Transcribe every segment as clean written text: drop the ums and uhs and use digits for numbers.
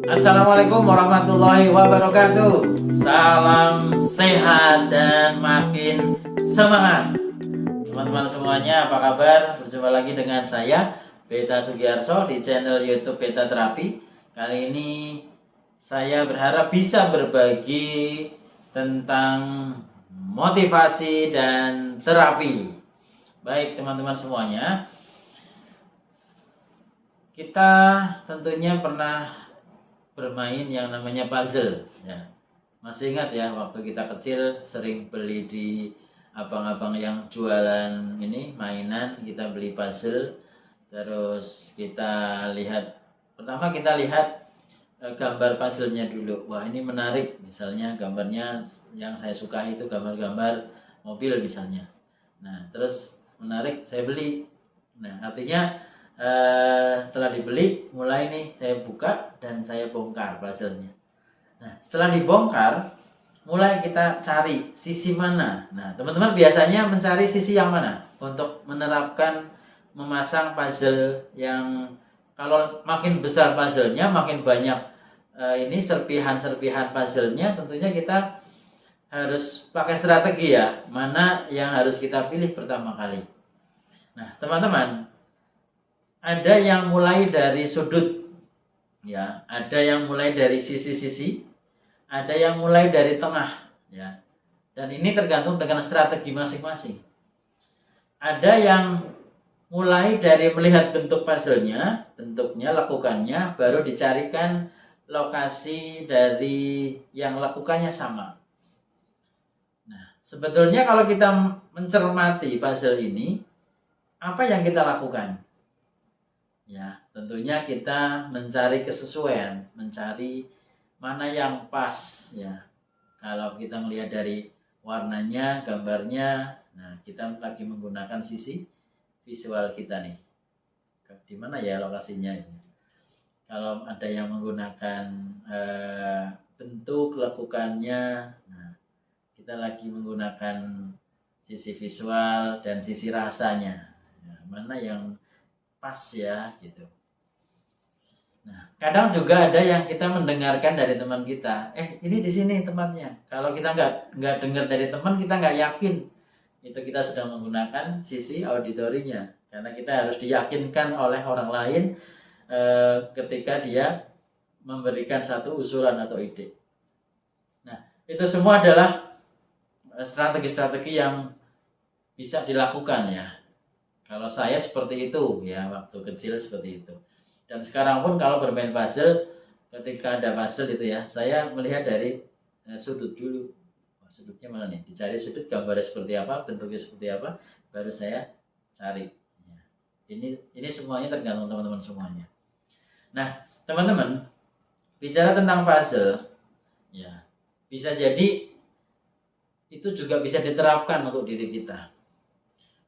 Assalamualaikum warahmatullahi wabarakatuh. Salam sehat dan makin semangat. Teman-teman semuanya, apa kabar? Berjumpa lagi dengan saya, Beta Sugiarso, di channel YouTube Beta Terapi. Kali ini saya berharap bisa berbagi tentang motivasi dan terapi. Baik teman-teman semuanya, kita tentunya pernah bermain yang namanya puzzle ya. Masih ingat ya, waktu kita kecil sering beli di abang-abang yang jualan ini mainan, kita beli puzzle. Terus kita lihat, pertama kita lihat gambar puzzlenya dulu. Wah, ini menarik, misalnya gambarnya yang saya suka itu gambar-gambar mobil misalnya. Nah, terus menarik, saya beli. Nah, artinya setelah dibeli, mulai nih saya buka dan saya bongkar puzzle-nya. Nah, setelah dibongkar, mulai kita cari sisi mana. Nah, teman-teman biasanya mencari sisi yang mana untuk menerapkan memasang puzzle yang, kalau makin besar puzzle-nya, makin banyak ini serpihan-serpihan puzzle-nya, tentunya kita harus pakai strategi ya, mana yang harus kita pilih pertama kali. Nah, teman-teman, ada yang mulai dari sudut ya, ada yang mulai dari sisi-sisi, ada yang mulai dari tengah ya. Dan ini tergantung dengan strategi masing-masing. Ada yang mulai dari melihat bentuk puzzle-nya, bentuknya, lakukannya, baru dicarikan lokasi dari yang lakukannya sama. Nah, sebetulnya kalau kita mencermati puzzle ini, apa yang kita lakukan? Ya, tentunya kita mencari kesesuaian, mencari mana yang pas ya. Kalau kita melihat dari warnanya, gambarnya, nah kita lagi menggunakan sisi visual kita nih. Di mana ya lokasinya ini? Kalau ada yang menggunakan bentuk lakukannya, nah kita lagi menggunakan sisi visual dan sisi rasanya. Nah, mana yang pas ya gitu. Nah, kadang juga ada yang kita mendengarkan dari teman kita, ini di sini tempatnya. Kalau kita nggak dengar dari teman, kita nggak yakin itu kita sedang menggunakan sisi auditorinya, karena kita harus diyakinkan oleh orang lain ketika dia memberikan satu usulan atau ide. Nah, itu semua adalah strategi-strategi yang bisa dilakukan ya. Kalau saya seperti itu ya, waktu kecil seperti itu. Dan sekarang pun kalau bermain puzzle, ketika ada puzzle itu ya, saya melihat dari sudut dulu. Sudutnya mana nih? Dicari sudut, gambarnya seperti apa, bentuknya seperti apa, baru saya cari. Ini semuanya tergantung teman-teman semuanya. Nah, teman-teman, bicara tentang puzzle, ya bisa jadi itu juga bisa diterapkan untuk diri kita.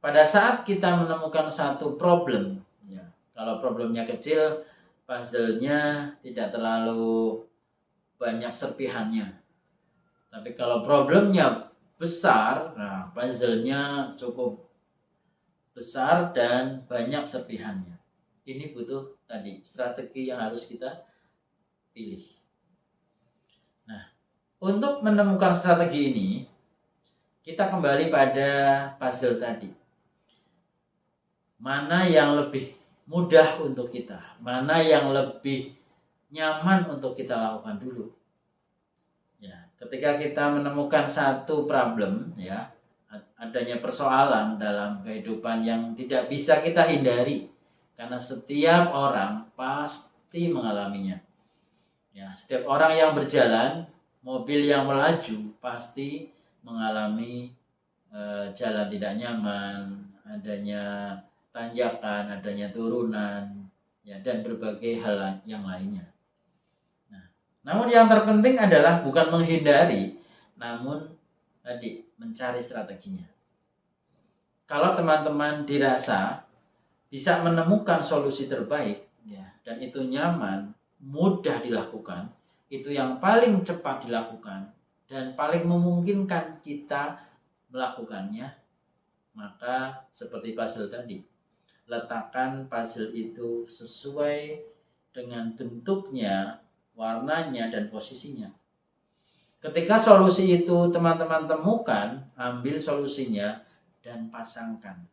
Pada saat kita menemukan satu problem, ya, kalau problemnya kecil, puzzle-nya tidak terlalu banyak serpihannya. Tapi kalau problemnya besar, nah puzzle-nya cukup besar dan banyak serpihannya. Ini butuh tadi strategi yang harus kita pilih. Nah, untuk menemukan strategi ini, kita kembali pada puzzle tadi. Mana yang lebih mudah untuk kita, mana yang lebih nyaman untuk kita lakukan dulu. Ya, ketika kita menemukan satu problem, ya, adanya persoalan dalam kehidupan yang tidak bisa kita hindari, karena setiap orang pasti mengalaminya. Ya, setiap orang yang berjalan, mobil yang melaju pasti mengalami jalan tidak nyaman, adanya tanjakan, adanya turunan, ya, dan berbagai hal yang lainnya. Nah, namun yang terpenting adalah bukan menghindari, namun tadi mencari strateginya. Kalau teman-teman dirasa bisa menemukan solusi terbaik, ya, dan itu nyaman, mudah dilakukan, itu yang paling cepat dilakukan dan paling memungkinkan kita melakukannya, maka seperti puzzle tadi, letakkan puzzle itu sesuai dengan bentuknya warnanya, dan posisinya. Ketika solusi itu teman-teman temukan, ambil solusinya dan pasangkan.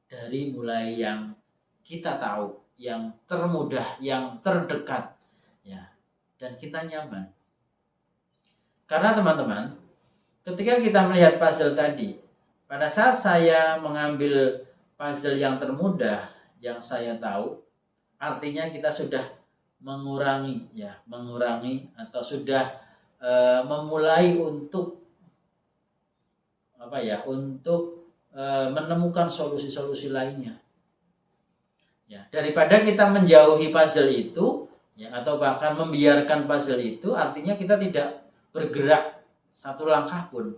Dari mulai yang kita tahu, yang termudah, yang terdekat, ya, dan kita nyaman. Karena teman-teman, ketika kita melihat puzzle tadi, pada saat saya mengambil puzzle yang termudah, yang saya tahu, artinya kita sudah mengurangi atau sudah memulai untuk menemukan solusi-solusi lainnya. Ya, daripada kita menjauhi puzzle itu, ya, atau bahkan membiarkan puzzle itu, artinya kita tidak bergerak satu langkah pun.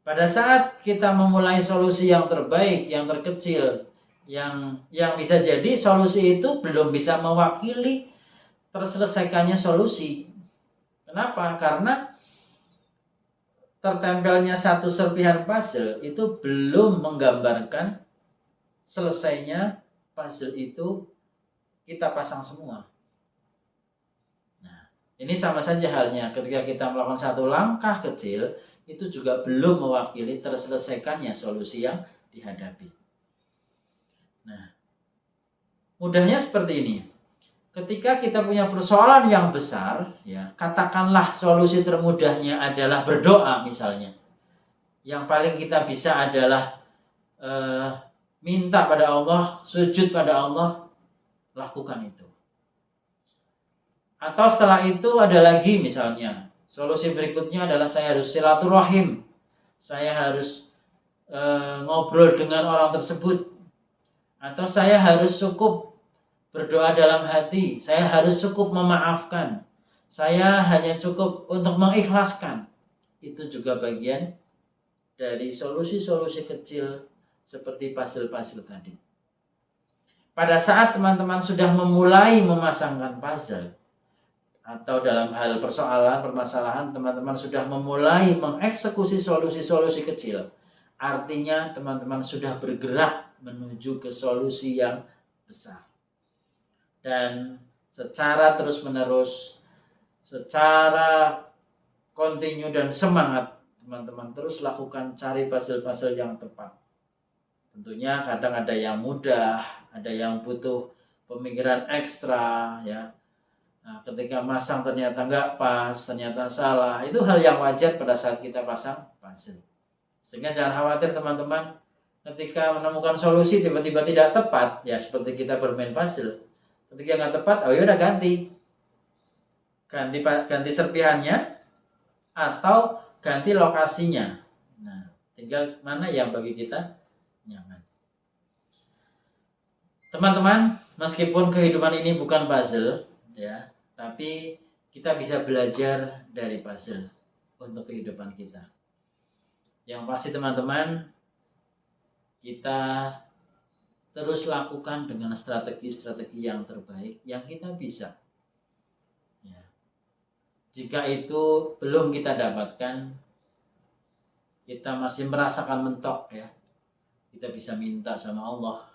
Pada saat kita memulai solusi yang terbaik, yang terkecil, yang bisa jadi solusi itu belum bisa mewakili terselesaikannya solusi. Kenapa? Karena tertempelnya satu serpihan puzzle itu belum menggambarkan selesainya puzzle itu kita pasang semua. Nah, ini sama saja halnya ketika kita melakukan satu langkah kecil, itu juga belum mewakili terselesaikannya solusi yang dihadapi. Nah, mudahnya seperti ini. Ketika kita punya persoalan yang besar, ya, katakanlah solusi termudahnya adalah berdoa misalnya. Yang paling kita bisa adalah minta pada Allah, sujud pada Allah, lakukan itu. Atau setelah itu ada lagi misalnya, solusi berikutnya adalah saya harus silaturahim. Saya harus ngobrol dengan orang tersebut. Atau saya harus cukup berdoa dalam hati, saya harus cukup memaafkan, saya hanya cukup untuk mengikhlaskan. Itu juga bagian dari solusi-solusi kecil seperti puzzle-puzzle tadi. Pada saat teman-teman sudah memulai memasangkan puzzle, atau dalam hal persoalan, permasalahan, teman-teman sudah memulai mengeksekusi solusi-solusi kecil, artinya teman-teman sudah bergerak menuju ke solusi yang besar. Dan secara terus-menerus, secara kontinu dan semangat, teman-teman terus lakukan cari puzzle-puzzle yang tepat. Tentunya kadang ada yang mudah, ada yang butuh pemikiran ekstra, ya. Nah, ketika masang ternyata nggak pas, ternyata salah, itu hal yang wajar pada saat kita pasang puzzle. Sehingga jangan khawatir teman-teman, ketika menemukan solusi tiba-tiba tidak tepat, ya seperti kita bermain puzzle. Ketika nggak tepat, oh ya udah ganti serpihannya atau ganti lokasinya. Nah, tinggal mana yang bagi kita nyaman. Teman-teman, meskipun kehidupan ini bukan puzzle, ya, tapi kita bisa belajar dari puzzle untuk kehidupan kita. Yang pasti teman-teman, kita terus lakukan dengan strategi-strategi yang terbaik yang kita bisa. Ya. Jika itu belum kita dapatkan, kita masih merasakan mentok, ya. Kita bisa minta sama Allah.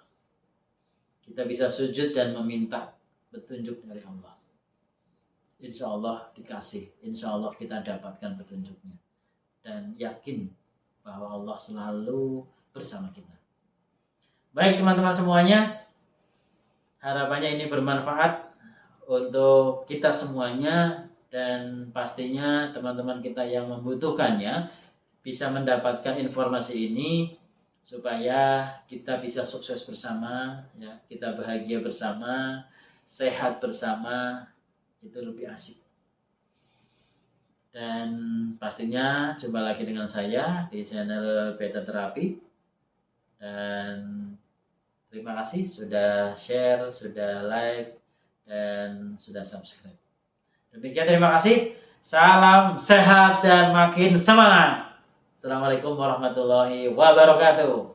Kita bisa sujud dan meminta petunjuk dari Allah. Insya Allah dikasih, insya Allah kita dapatkan petunjuknya. Dan yakin bahwa Allah selalu bersama kita. Baik teman-teman semuanya, harapannya ini bermanfaat untuk kita semuanya, dan pastinya teman-teman kita yang membutuhkannya bisa mendapatkan informasi ini supaya kita bisa sukses bersama, ya, kita bahagia bersama, sehat bersama, itu lebih asik. Dan pastinya jumpa lagi dengan saya di channel Beta Terapi. Dan terima kasih sudah share, sudah like, dan sudah subscribe. Demikian, terima kasih. Salam sehat dan makin semangat. Assalamualaikum warahmatullahi wabarakatuh.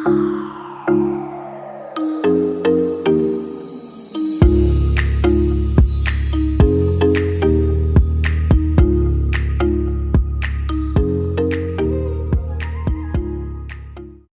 Thank